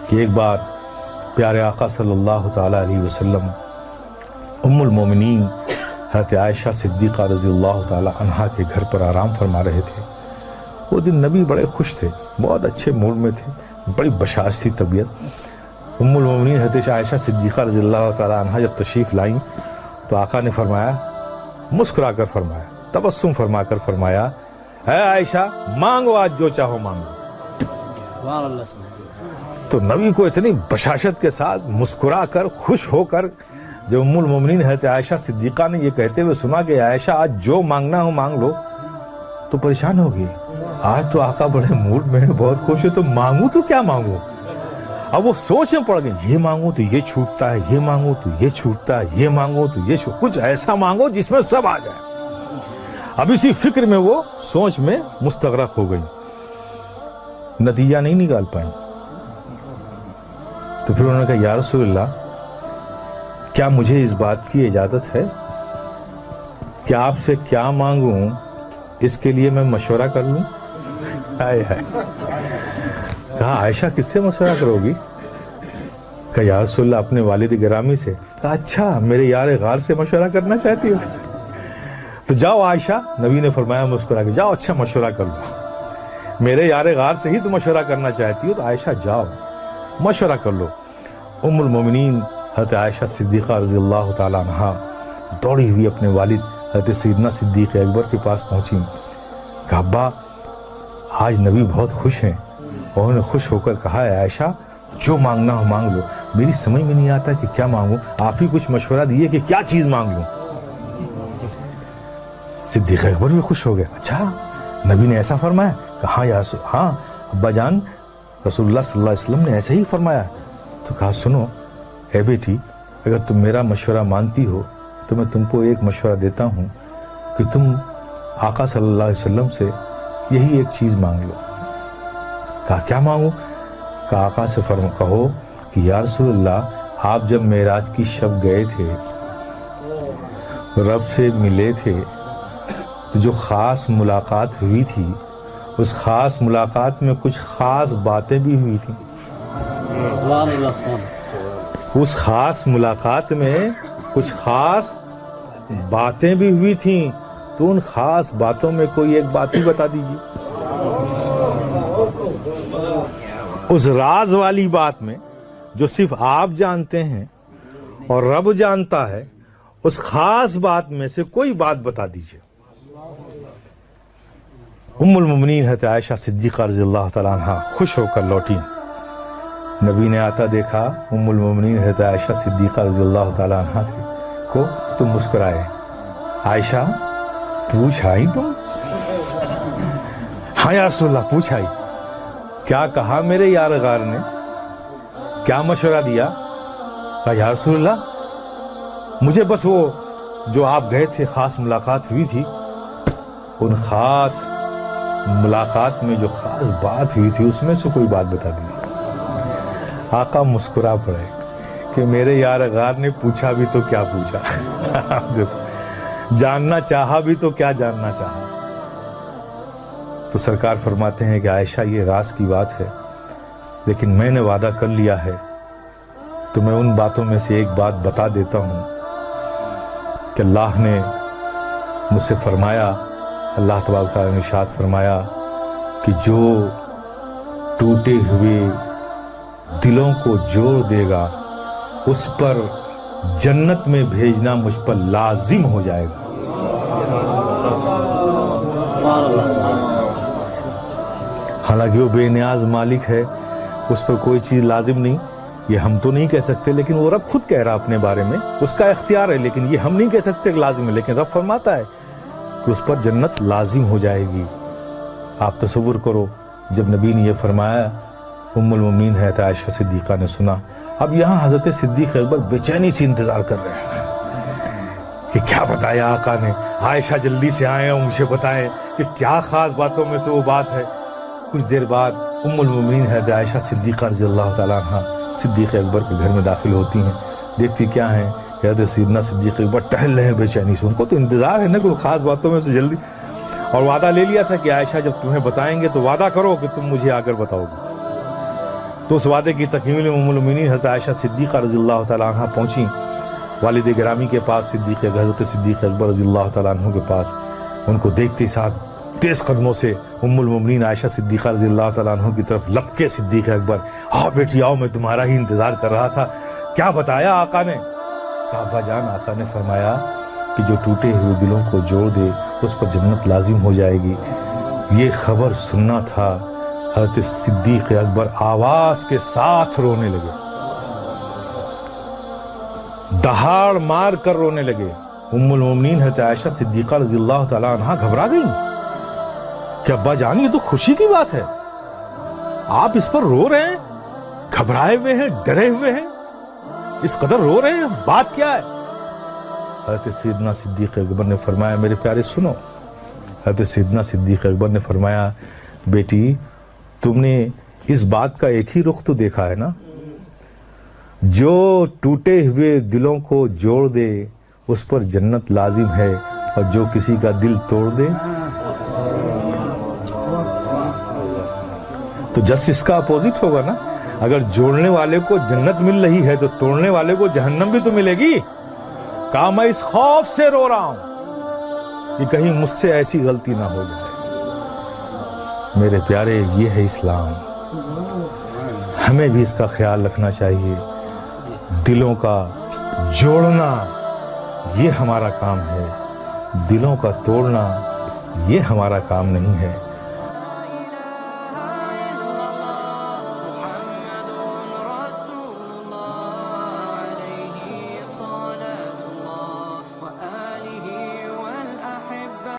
کہ ایک بار پیارے آقا صلی اللہ تعالیٰ علیہ وسلم ام المومنین حضرت عائشہ صدیقہ رضی اللہ تعالیٰ عنہا کے گھر پر آرام فرما رہے تھے۔ وہ دن نبی بڑے خوش تھے، بہت اچھے موڈ میں تھے، بڑی بشاش تھی طبیعت۔ ام المومنین حضرت عائشہ صدیقہ رضی اللہ تعالیٰ عنہا جب تشریف لائیں تو آقا نے فرمایا، مسکرا کر فرمایا، تبسم فرما کر فرمایا، اے عائشہ مانگو آج جو چاہو مانگو۔ تو نبی کو اتنی بشاشت کے ساتھ مسکرا کر خوش ہو کر جب ام المومنین حضرت عائشہ صدیقہ نے یہ کہتے ہوئے سنا کہ عائشہ آج جو مانگنا ہو مانگ لو، تو پریشان ہو گئی۔ آج تو آقا بڑے موڈ میں بہت خوش ہے، تو مانگوں تو کیا مانگوں؟ اب وہ سوچ میں پڑ گئے، یہ مانگوں تو یہ چھوٹتا ہے، یہ مانگوں تو یہ چھوٹتا ہے، یہ مانگوں تو یہ کچھ ایسا مانگو جس میں سب آ جائے۔ اب اسی فکر میں وہ سوچ میں مستغرق ہو گئی، نتیجہ نہیں نکال پائیں۔ تو پھر انہوں نے کہا، یا رسول اللہ کیا مجھے اس بات کی اجازت ہے کہ آپ سے کیا مانگوں اس کے لیے میں مشورہ کر لوں؟ کہا عائشہ کس سے مشورہ کرو گی؟ کہا یا رسول اللہ اپنے والد گرامی سے۔ کہا اچھا میرے یار غار سے مشورہ کرنا چاہتی ہو؟ تو جاؤ عائشہ، نبی نے فرمایا مسکرا کے، جاؤ اچھا مشورہ کر لو، میرے یار غار سے ہی تو مشورہ کرنا چاہتی ہو تو عائشہ جاؤ مشورہ کر لو۔ ام المومنین حضرت عائشہ صدیقہ رضی اللہ تعالیٰ عنہا دوڑی ہوئی اپنے والد حضرت سیدنا صدیق اکبر کے پاس پہنچی۔ کہا ابا آج نبی بہت خوش ہیں، انہوں نے خوش ہو کر کہا ہے عائشہ جو مانگنا ہو مانگ لو، میری سمجھ میں نہیں آتا کہ کیا مانگوں، آپ ہی کچھ مشورہ دیے کہ کیا چیز مانگ لوں۔ صدیق اکبر بھی خوش ہو گئے، اچھا نبی نے ایسا فرمایا؟ کہا ہاں ابا جان رسول اللہ صلی اللہ علیہ وسلم نے ایسے ہی فرمایا۔ تو کہا سنو اے بیٹی، اگر تم میرا مشورہ مانتی ہو تو میں تم کو ایک مشورہ دیتا ہوں کہ تم آقا صلی اللہ علیہ وسلم سے یہی ایک چیز مانگ لو۔ کہا کیا مانگو؟ کہا آقا سے کہو کہ یا رسول اللہ آپ جب معراج کی شب گئے تھے، رب سے ملے تھے، تو جو خاص ملاقات ہوئی تھی اس خاص ملاقات میں کچھ خاص باتیں بھی ہوئی تھیں۔ اس خاص ملاقات میں کچھ خاص باتیں بھی ہوئی تھیں، تو ان خاص باتوں میں کوئی ایک بات ہی بتا دیجیے۔ اس راز والی بات میں جو صرف آپ جانتے ہیں اور رب جانتا ہے، اس خاص بات میں سے کوئی بات بتا دیجیے۔ ام المومنین حضرت عائشہ صدیقہ رضی اللہ تعالیٰ عنہ خوش ہو کر لوٹی۔ نبی نے آتا دیکھا ام المومنین حضرت عائشہ صدیقہ رضی اللہ تعالیٰ عنہ کو تو مسکرائے، عائشہ پوچھ آئی تم؟ ہاں یا رسول اللہ پوچھ آئی۔ کیا کہا میرے یار غار نے؟ کیا مشورہ دیا؟ کہا یا رسول اللہ مجھے بس وہ جو آپ گئے تھے خاص ملاقات ہوئی تھی، ان خاص ملاقات میں جو خاص بات ہوئی تھی اس میں سے کوئی بات بتا دی۔ آقا مسکرا پڑے کہ میرے یار غار نے پوچھا بھی تو کیا پوچھا، جاننا چاہا بھی تو کیا جاننا چاہا۔ تو سرکار فرماتے ہیں کہ عائشہ یہ راز کی بات ہے، لیکن میں نے وعدہ کر لیا ہے تو میں ان باتوں میں سے ایک بات بتا دیتا ہوں کہ اللہ نے مجھ سے فرمایا، اللہ تبارک تعالیٰ نے ارشاد فرمایا کہ جو ٹوٹے ہوئے دلوں کو جوڑ دے گا اس پر جنت میں بھیجنا مجھ پر لازم ہو جائے گا۔ حالانکہ وہ بے نیاز مالک ہے، اس پر کوئی چیز لازم نہیں، یہ ہم تو نہیں کہہ سکتے، لیکن وہ رب خود کہہ رہا اپنے بارے میں، اس کا اختیار ہے، لیکن یہ ہم نہیں کہہ سکتے کہ لازم ہے، لیکن رب فرماتا ہے کہ اس پر جنت لازم ہو جائے گی۔ آپ تصور کرو جب نبی نے یہ فرمایا، ام المومنین حضرت عائشہ صدیقہ نے سنا۔ اب یہاں حضرت صدیق اکبر بے چینی سے انتظار کر رہے ہیں کہ کیا بتایا آقا نے، عائشہ جلدی سے آئیں اور مجھے بتائیں کہ کیا خاص باتوں میں سے وہ بات ہے۔ کچھ دیر بعد ام المومنین حضرت عائشہ صدیقہ رضی اللہ تعالیٰ عنہ صدیق اکبر کے گھر میں داخل ہوتی ہیں، دیکھتی کیا ہیں کہ حضرت سیدنا صدیق اکبر ٹہل رہے ہیں بے چینی سے، ان کو تو انتظار ہے نا کوئی خاص باتوں میں سے جلدی، اور وعدہ لے لیا تھا کہ عائشہ جب تمہیں بتائیں گے تو وعدہ کرو کہ تم مجھے آ کر بتاؤ گے۔ تو اس وعدے کی تکمیل ام المؤمنین حضرت عائشہ صدیقہ رضی اللہ تعالیٰ عنہ پہنچی والد گرامی کے پاس، حضرت صدیق اکبر رضی اللہ تعالیٰ عنہ کے پاس۔ ان کو دیکھتے ساتھ تیز قدموں سے ام المؤمنین عائشہ صدیقہ رضی اللہ تعالیٰ عنہ کی طرف لپکے صدیق اکبر، آؤ بیٹی آؤ، میں تمہارا ہی انتظار کر رہا تھا۔ کیا بتایا آقا نے؟ کہا ابا جان، آقا نے فرمایا کہ جو ٹوٹے ہوئے دلوں کو جوڑ دے اس پر جنت لازم ہو جائے گی۔ یہ خبر سننا تھا، حضرت صدیق اکبر آواز کے ساتھ رونے لگے، دہاڑ مار کر رونے لگے۔ ام المؤمنین حضرت عائشہ صدیقہ رضی اللہ تعالیٰ عنہ گھبرا گئیں کہ ابا جان یہ تو خوشی کی بات ہے، آپ اس پر رو رہے ہیں، گھبرائے ہوئے ہیں، ڈرے ہوئے ہیں، اس قدر رو رہے ہیں، بات کیا ہے؟ حضرت سیدنا صدیق اکبر نے فرمایا میرے پیارے سنو۔ حضرت سیدنا صدیق اکبر نے فرمایا بیٹی تم نے اس بات کا ایک ہی رخ تو دیکھا ہے نا، جو ٹوٹے ہوئے دلوں کو جوڑ دے اس پر جنت لازم ہے، اور جو کسی کا دل توڑ دے تو جس اس کا اپوزٹ ہوگا نا۔ اگر جوڑنے والے کو جنت مل رہی ہے تو توڑنے والے کو جہنم بھی تو ملے گی۔ کہا میں اس خوف سے رو رہا ہوں کہ کہیں مجھ سے ایسی غلطی نہ ہو جائے۔ میرے پیارے یہ ہے اسلام، ہمیں بھی اس کا خیال رکھنا چاہیے۔ دلوں کا جوڑنا یہ ہمارا کام ہے، دلوں کا توڑنا یہ ہمارا کام نہیں ہے۔